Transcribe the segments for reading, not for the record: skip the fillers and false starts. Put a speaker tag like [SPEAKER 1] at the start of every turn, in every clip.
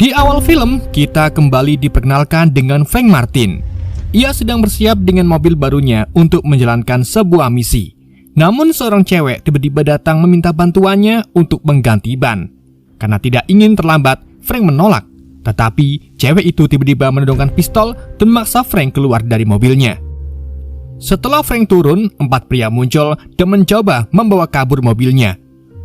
[SPEAKER 1] Di awal film, kita kembali diperkenalkan dengan Frank Martin. Ia sedang bersiap dengan mobil barunya untuk menjalankan sebuah misi. Namun seorang cewek tiba-tiba datang meminta bantuannya untuk mengganti ban. Karena tidak ingin terlambat, Frank menolak. Tetapi cewek itu tiba-tiba menodongkan pistol dan memaksa Frank keluar dari mobilnya. Setelah Frank turun, 4 pria muncul dan mencoba membawa kabur mobilnya.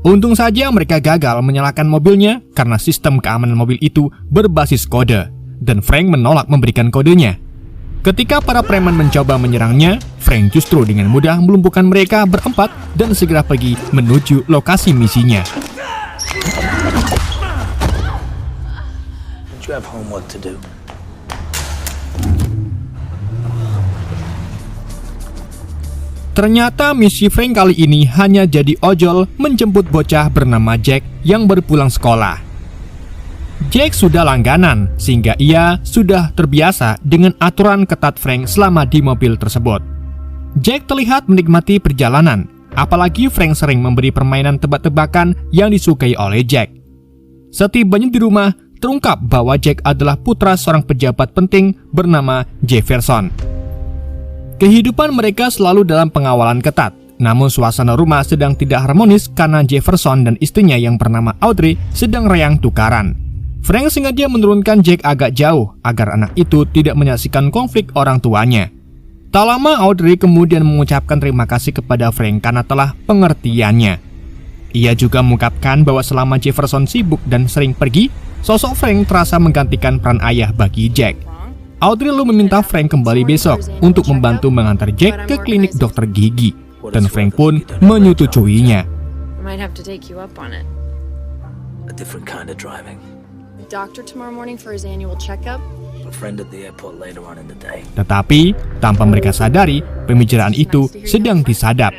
[SPEAKER 1] Untung saja mereka gagal menyalakan mobilnya karena sistem keamanan mobil itu berbasis kode, dan Frank menolak memberikan kodenya. Ketika para preman mencoba menyerangnya, Frank justru dengan mudah melumpuhkan mereka berempat dan segera pergi menuju lokasi misinya. Ternyata misi Frank kali ini hanya jadi ojol menjemput bocah bernama Jack yang baru pulang sekolah. Jack sudah langganan sehingga ia sudah terbiasa dengan aturan ketat Frank selama di mobil tersebut. Jack terlihat menikmati perjalanan, apalagi Frank sering memberi permainan tebak-tebakan yang disukai oleh Jack. Setibanya di rumah, terungkap bahwa Jack adalah putra seorang pejabat penting bernama Jefferson. Kehidupan mereka selalu dalam pengawalan ketat, namun suasana rumah sedang tidak harmonis karena Jefferson dan istrinya yang bernama Audrey sedang reyang tukaran. Frank sengaja menurunkan Jack agak jauh agar anak itu tidak menyaksikan konflik orang tuanya. Tak lama Audrey kemudian mengucapkan terima kasih kepada Frank karena telah pengertiannya. Ia juga mengungkapkan bahwa selama Jefferson sibuk dan sering pergi, sosok Frank terasa menggantikan peran ayah bagi Jack. Audrey lalu meminta Frank kembali besok untuk membantu mengantar Jack ke klinik dokter gigi, dan Frank pun menyetujuinya. Tetapi tanpa mereka sadari, pembicaraan itu sedang disadap.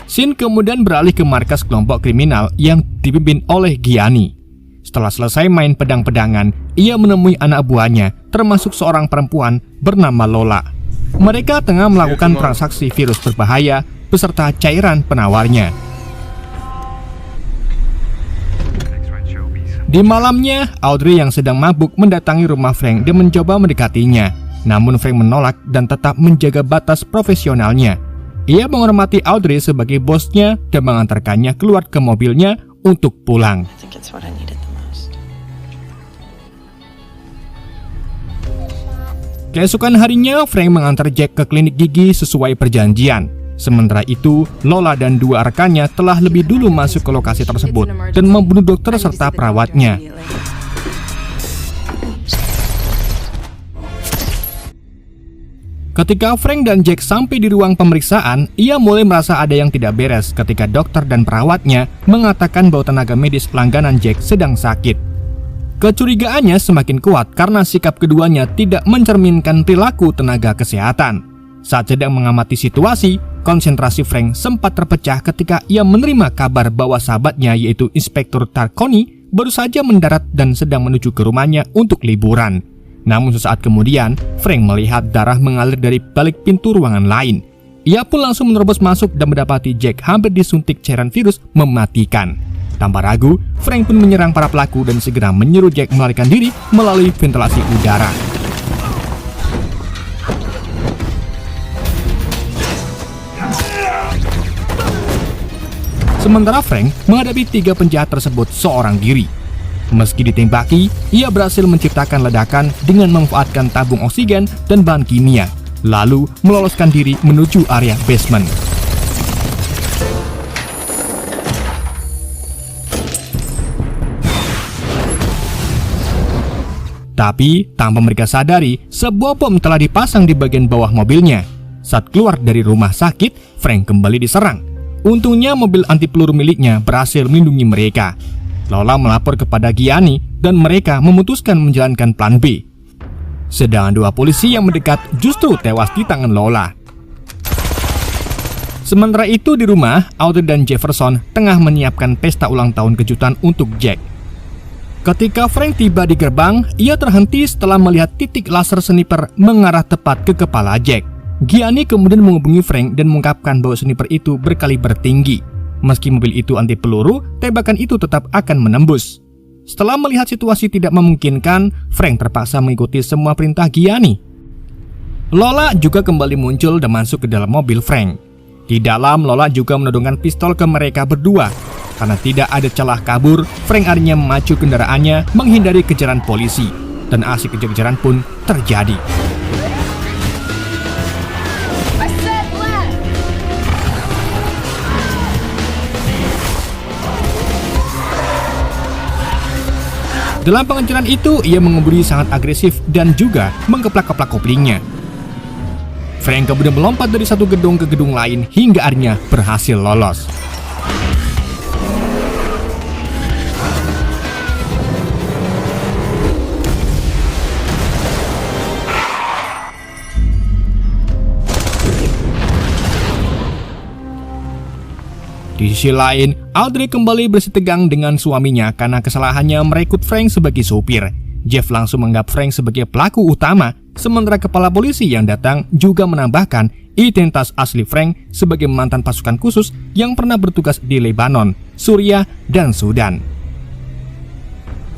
[SPEAKER 1] Scene kemudian beralih ke markas kelompok kriminal yang dipimpin oleh Gianni. Setelah selesai main pedang-pedangan, ia menemui anak buahnya, termasuk seorang perempuan bernama Lola. Mereka tengah melakukan transaksi virus berbahaya beserta cairan penawarnya. Di malamnya, Audrey yang sedang mabuk mendatangi rumah Frank dan mencoba mendekatinya. Namun Frank menolak dan tetap menjaga batas profesionalnya. Ia menghormati Audrey sebagai bosnya dan mengantarkannya keluar ke mobilnya untuk pulang. Keesokan harinya, Frank mengantar Jack ke klinik gigi sesuai perjanjian. Sementara itu, Lola dan 2 rekannya telah lebih dulu masuk ke lokasi tersebut dan membunuh dokter serta perawatnya. Ketika Frank dan Jack sampai di ruang pemeriksaan, ia mulai merasa ada yang tidak beres ketika dokter dan perawatnya mengatakan bahwa tenaga medis langganan Jack sedang sakit. Kecurigaannya semakin kuat karena sikap keduanya tidak mencerminkan perilaku tenaga kesehatan. Saat sedang mengamati situasi, konsentrasi Frank sempat terpecah ketika ia menerima kabar bahwa sahabatnya yaitu Inspektur Tarconi baru saja mendarat dan sedang menuju ke rumahnya untuk liburan. Namun sesaat kemudian, Frank melihat darah mengalir dari balik pintu ruangan lain. Ia pun langsung menerobos masuk dan mendapati Jack hampir disuntik cairan virus mematikan. Tanpa ragu, Frank pun menyerang para pelaku dan segera menyuruh Jack melarikan diri melalui ventilasi udara. Sementara Frank menghadapi 3 penjahat tersebut seorang diri. Meski ditembaki, ia berhasil menciptakan ledakan dengan memanfaatkan tabung oksigen dan bahan kimia, lalu meloloskan diri menuju area basement. Tapi, tanpa mereka sadari, sebuah bom telah dipasang di bagian bawah mobilnya. Saat keluar dari rumah sakit, Frank kembali diserang. Untungnya mobil anti peluru miliknya berhasil melindungi mereka. Lola melapor kepada Gianni dan mereka memutuskan menjalankan plan B. Sedangkan 2 polisi yang mendekat justru tewas di tangan Lola. Sementara itu di rumah, Audrey dan Jefferson tengah menyiapkan pesta ulang tahun kejutan untuk Jack. Ketika Frank tiba di gerbang, ia terhenti setelah melihat titik laser sniper mengarah tepat ke kepala Jack. Gianni kemudian menghubungi Frank dan mengungkapkan bahwa sniper itu berkaliber tinggi. Meski mobil itu anti peluru, tembakan itu tetap akan menembus. Setelah melihat situasi tidak memungkinkan, Frank terpaksa mengikuti semua perintah Gianni. Lola juga kembali muncul dan masuk ke dalam mobil Frank. Di dalam, Lola juga menodongkan pistol ke mereka berdua. Karena tidak ada celah kabur, Frank akhirnya memacu kendaraannya menghindari kejaran polisi. Dan aksi kejar-kejaran pun terjadi. Dalam pengejaran itu, ia mengemudi sangat agresif dan juga mengkeplak-keplak koplingnya. Frank kemudian melompat dari satu gedung ke gedung lain hingga akhirnya berhasil lolos. Di sisi lain, Audrey kembali bersitegang dengan suaminya karena kesalahannya merekrut Frank sebagai sopir. Jeff langsung menganggap Frank sebagai pelaku utama, sementara kepala polisi yang datang juga menambahkan identitas asli Frank sebagai mantan pasukan khusus yang pernah bertugas di Lebanon, Suriah, dan Sudan.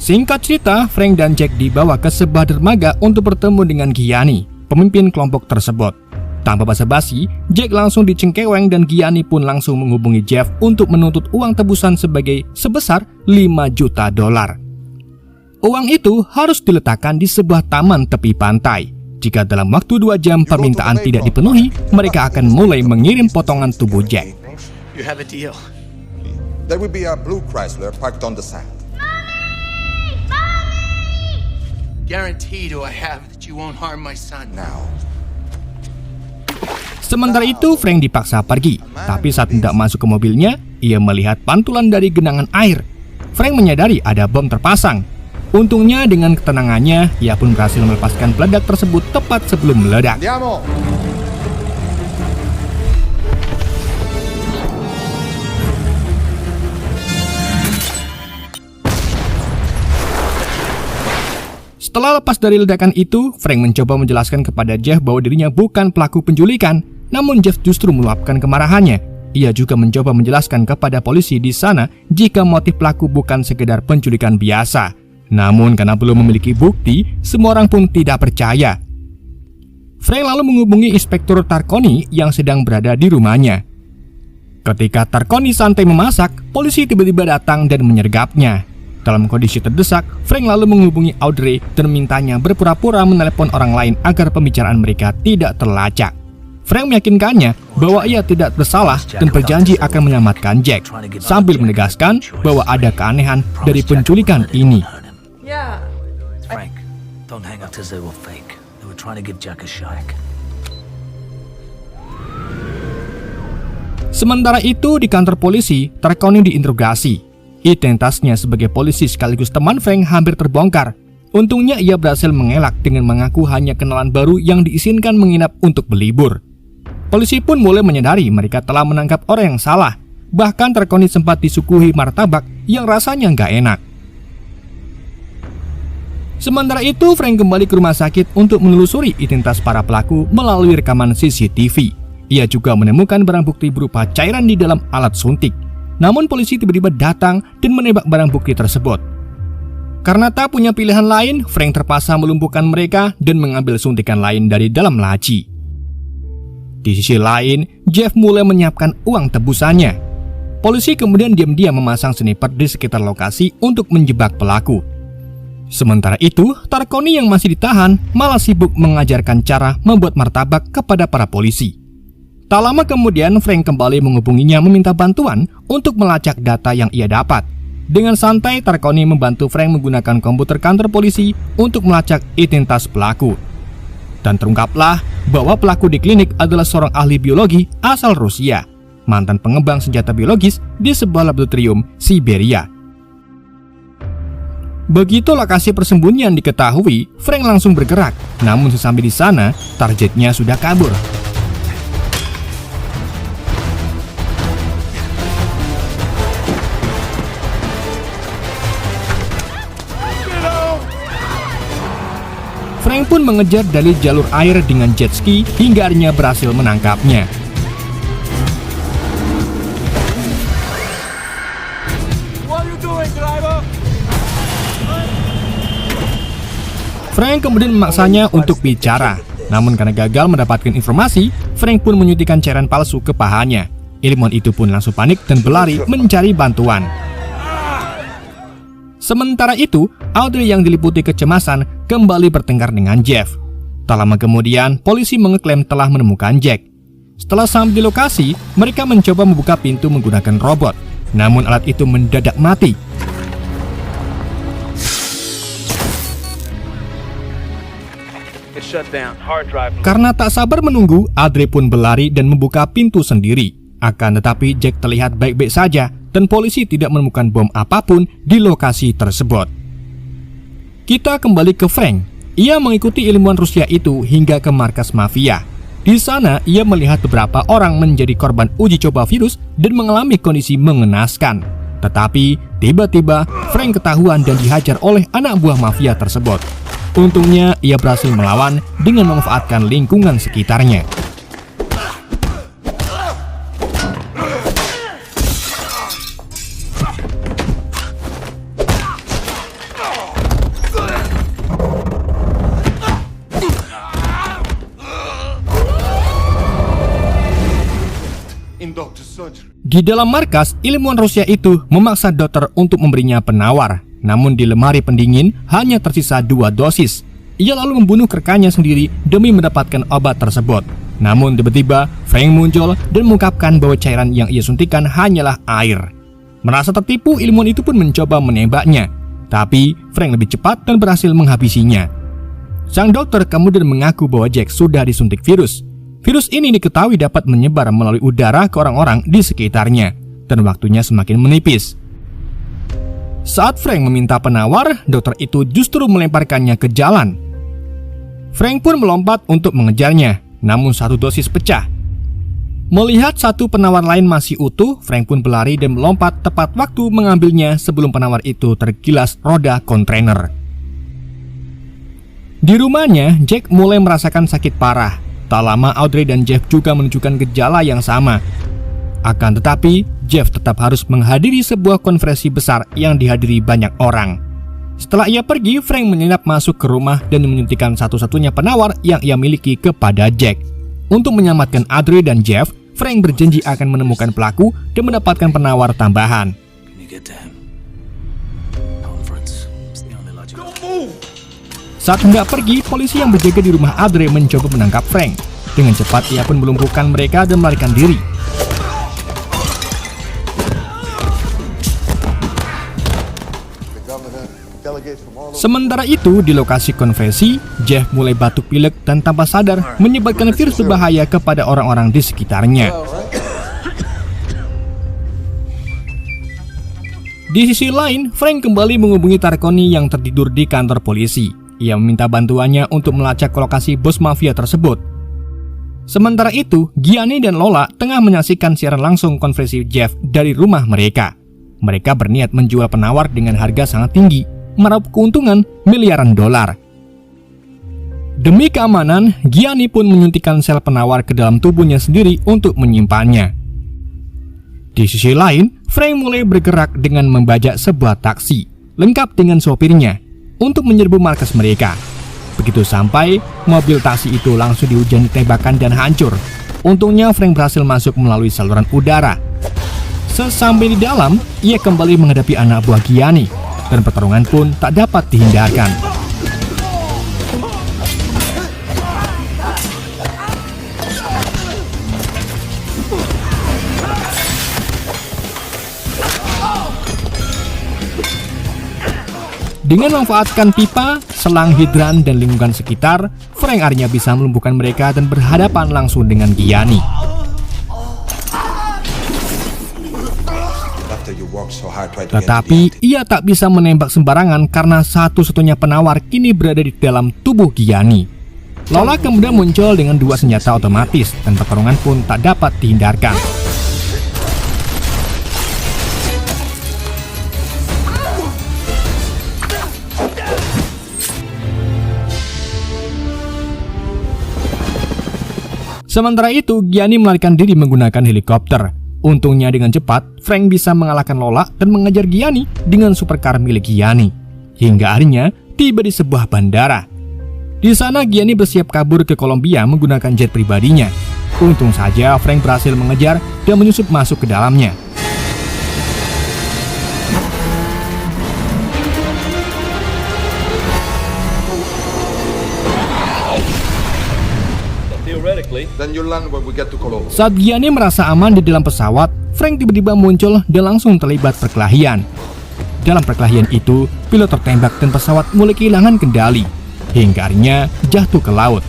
[SPEAKER 1] Singkat cerita, Frank dan Jack dibawa ke sebuah dermaga untuk bertemu dengan Gianni, pemimpin kelompok tersebut. Tanpa basa-basi, Jack langsung dicengkeweng dan Gianni pun langsung menghubungi Jeff untuk menuntut uang tebusan sebesar $5 juta. Uang itu harus diletakkan di sebuah taman tepi pantai. Jika dalam waktu 2 jam permintaan tidak dipenuhi, mereka akan mulai mengirim potongan tubuh Jack.
[SPEAKER 2] You have a deal.
[SPEAKER 3] There will be a blue Chrysler parked on the sand.
[SPEAKER 2] Mommy! Guarantee do I have that you won't harm my son.
[SPEAKER 3] Now.
[SPEAKER 1] Sementara itu, Frank dipaksa pergi. Tapi saat hendak masuk ke mobilnya, ia melihat pantulan dari genangan air. Frank menyadari ada bom terpasang. Untungnya dengan ketenangannya, ia pun berhasil melepaskan peledak tersebut tepat sebelum meledak.
[SPEAKER 3] Andiamo!
[SPEAKER 1] Setelah lepas dari ledakan itu, Frank mencoba menjelaskan kepada Jeff bahwa dirinya bukan pelaku penculikan. Namun Jeff justru meluapkan kemarahannya. Ia juga mencoba menjelaskan kepada polisi di sana jika motif pelaku bukan sekedar penculikan biasa. Namun karena belum memiliki bukti, semua orang pun tidak percaya. Frank lalu menghubungi Inspektur Tarconi yang sedang berada di rumahnya. Ketika Tarconi santai memasak, polisi tiba-tiba datang dan menyergapnya. Dalam kondisi terdesak, Frank lalu menghubungi Audrey dan mintanya berpura-pura menelepon orang lain agar pembicaraan mereka tidak terlacak. Frank meyakinkannya bahwa ia tidak bersalah dan berjanji akan menyelamatkan Jack, sambil menegaskan bahwa ada keanehan dari penculikan ini.
[SPEAKER 4] Frank, don't hang up because they were fake. They were trying to give Jack a shot.
[SPEAKER 1] Sementara itu di kantor polisi, Tarconi diinterogasi. Identitasnya sebagai polisi sekaligus teman Frank hampir terbongkar. Untungnya ia berhasil mengelak dengan mengaku hanya kenalan baru yang diizinkan menginap untuk berlibur. Polisi pun mulai menyadari mereka telah menangkap orang yang salah. Bahkan Tarconi sempat disuguhi martabak yang rasanya nggak enak. Sementara itu, Frank kembali ke rumah sakit untuk menelusuri identitas para pelaku melalui rekaman CCTV. Ia juga menemukan barang bukti berupa cairan di dalam alat suntik. Namun polisi tiba-tiba datang dan menembak barang bukti tersebut. Karena tak punya pilihan lain, Frank terpaksa melumpuhkan mereka dan mengambil suntikan lain dari dalam laci. Di sisi lain, Jeff mulai menyiapkan uang tebusannya. Polisi kemudian diam-diam memasang sniper di sekitar lokasi untuk menjebak pelaku. Sementara itu, Tarconi yang masih ditahan malah sibuk mengajarkan cara membuat martabak kepada para polisi. Tak lama kemudian, Frank kembali menghubunginya meminta bantuan untuk melacak data yang ia dapat. Dengan santai, Tarconi membantu Frank menggunakan komputer kantor polisi untuk melacak identitas pelaku. Dan terungkaplah bahwa pelaku di klinik adalah seorang ahli biologi asal Rusia, mantan pengembang senjata biologis di sebuah laboratorium Siberia. Begitu lokasi persembunyian diketahui, Frank langsung bergerak. Namun sesampai di sana, targetnya sudah kabur. Frank pun mengejar dari jalur air dengan jet ski hingga akhirnya berhasil menangkapnya. Frank kemudian memaksanya untuk bicara. Namun karena gagal mendapatkan informasi, Frank pun menyuntikkan cairan palsu ke pahanya. Ilmuwan itu pun langsung panik dan berlari mencari bantuan. Sementara itu, Audrey yang diliputi kecemasan kembali bertengkar dengan Jeff. Tak lama kemudian, polisi mengeklaim telah menemukan Jack. Setelah sampai di lokasi, mereka mencoba membuka pintu menggunakan robot. Namun alat itu mendadak mati. Karena tak sabar menunggu, Audrey pun berlari dan membuka pintu sendiri. Akan tetapi Jack terlihat baik-baik saja dan polisi tidak menemukan bom apapun di lokasi tersebut. Kita kembali ke Frank. Ia mengikuti ilmuwan Rusia itu hingga ke markas mafia. Di sana ia melihat beberapa orang menjadi korban uji coba virus dan mengalami kondisi mengenaskan. Tetapi tiba-tiba Frank ketahuan dan dihajar oleh anak buah mafia tersebut. Untungnya ia berhasil melawan dengan memanfaatkan lingkungan sekitarnya. Di dalam markas, ilmuwan Rusia itu memaksa dokter untuk memberinya penawar. Namun di lemari pendingin hanya tersisa 2 dosis. Ia lalu membunuh rekannya sendiri demi mendapatkan obat tersebut. Namun tiba-tiba Frank muncul dan mengungkapkan bahwa cairan yang ia suntikan hanyalah air. Merasa tertipu, ilmuwan itu pun mencoba menembaknya. Tapi Frank lebih cepat dan berhasil menghabisinya. Sang dokter kemudian mengaku bahwa Jack sudah disuntik virus. Virus ini diketahui dapat menyebar melalui udara ke orang-orang di sekitarnya, dan waktunya semakin menipis. Saat Frank meminta penawar, dokter itu justru melemparkannya ke jalan. Frank pun melompat untuk mengejarnya, namun 1 dosis pecah. Melihat satu penawar lain masih utuh, Frank pun berlari dan melompat tepat waktu mengambilnya sebelum penawar itu tergilas roda kontainer. Di rumahnya, Jack mulai merasakan sakit parah. Tak lama Audrey dan Jeff juga menunjukkan gejala yang sama. Akan tetapi, Jeff tetap harus menghadiri sebuah konferensi besar yang dihadiri banyak orang. Setelah ia pergi, Frank menyelinap masuk ke rumah dan menyuntikkan satu-satunya penawar yang ia miliki kepada Jack. Untuk menyelamatkan Audrey dan Jeff, Frank berjanji akan menemukan pelaku dan mendapatkan penawar tambahan. Saat hendak pergi, polisi yang berjaga di rumah Audrey mencoba menangkap Frank. Dengan cepat ia pun melumpuhkan mereka dan melarikan diri. Sementara itu, di lokasi konferensi, Jeff mulai batuk pilek dan tanpa sadar menyebarkan virus berbahaya kepada orang-orang di sekitarnya. Di sisi lain, Frank kembali menghubungi Tarconi yang tertidur di kantor polisi. Ia meminta bantuannya untuk melacak lokasi bos mafia tersebut. Sementara itu, Gianni dan Lola tengah menyaksikan siaran langsung konferensi Jeff dari rumah mereka. Mereka berniat menjual penawar dengan harga sangat tinggi, meraup keuntungan miliaran dolar. Demi keamanan, Gianni pun menyuntikkan sel penawar ke dalam tubuhnya sendiri untuk menyimpannya. Di sisi lain, Frank mulai bergerak dengan membajak sebuah taksi, lengkap dengan sopirnya, untuk menyerbu markas mereka. Begitu sampai, mobil taksi itu langsung dihujani tembakan dan hancur. Untungnya Frank berhasil masuk melalui saluran udara. Sesampai di dalam, ia kembali menghadapi anak buah Gianni, dan pertarungan pun tak dapat dihindarkan. Dengan memanfaatkan pipa, selang hidran, dan lingkungan sekitar, Frank akhirnya bisa melumpuhkan mereka dan berhadapan langsung dengan Gianni. Tetapi ia tak bisa menembak sembarangan karena satu-satunya penawar kini berada di dalam tubuh Gianni. Lola kemudian muncul dengan 2 senjata otomatis dan pertarungan pun tak dapat dihindarkan. Sementara itu, Gianni melarikan diri menggunakan helikopter. Untungnya dengan cepat, Frank bisa mengalahkan Lola dan mengejar Gianni dengan supercar milik Gianni. Hingga akhirnya tiba di sebuah bandara. Di sana Gianni bersiap kabur ke Kolombia menggunakan jet pribadinya. Untung saja Frank berhasil mengejar dan menyusup masuk ke dalamnya.
[SPEAKER 3] Then you land when we get to Colombia.
[SPEAKER 1] Saat Gianni merasa aman di dalam pesawat, Frank tiba-tiba muncul dan langsung terlibat perkelahian. Dalam perkelahian itu, pilot tertembak dan pesawat mulai kehilangan kendali, hingga akhirnya jatuh ke laut.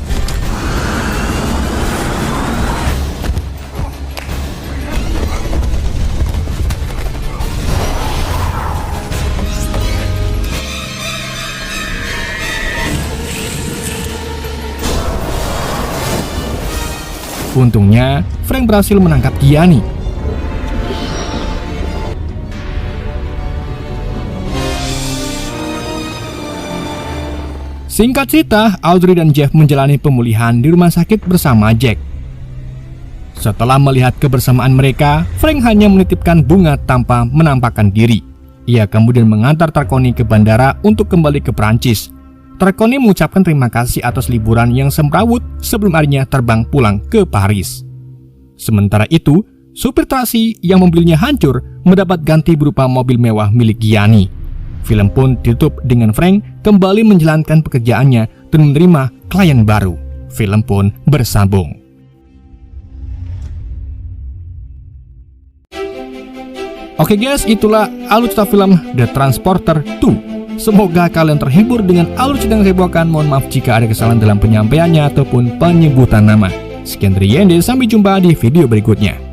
[SPEAKER 1] Untungnya, Frank berhasil menangkap Gianni. Singkat cerita, Audrey dan Jeff menjalani pemulihan di rumah sakit bersama Jack. Setelah melihat kebersamaan mereka, Frank hanya menitipkan bunga tanpa menampakkan diri. Ia kemudian mengantar Tarconi ke bandara untuk kembali ke Prancis. Tarconi mengucapkan terima kasih atas liburan yang semrawut sebelum akhirnya terbang pulang ke Paris. Sementara itu, supir taksi yang mobilnya hancur mendapat ganti berupa mobil mewah milik Gianni. Film pun ditutup dengan Frank kembali menjalankan pekerjaannya dan menerima klien baru. Film pun bersambung. Oke guys, itulah alur cerita film The Transporter 2. Semoga kalian terhibur dengan alur cerita yang saya bawakan. Mohon maaf jika ada kesalahan dalam penyampaiannya ataupun penyebutan nama. Sekian dari Yende, sampai jumpa di video berikutnya.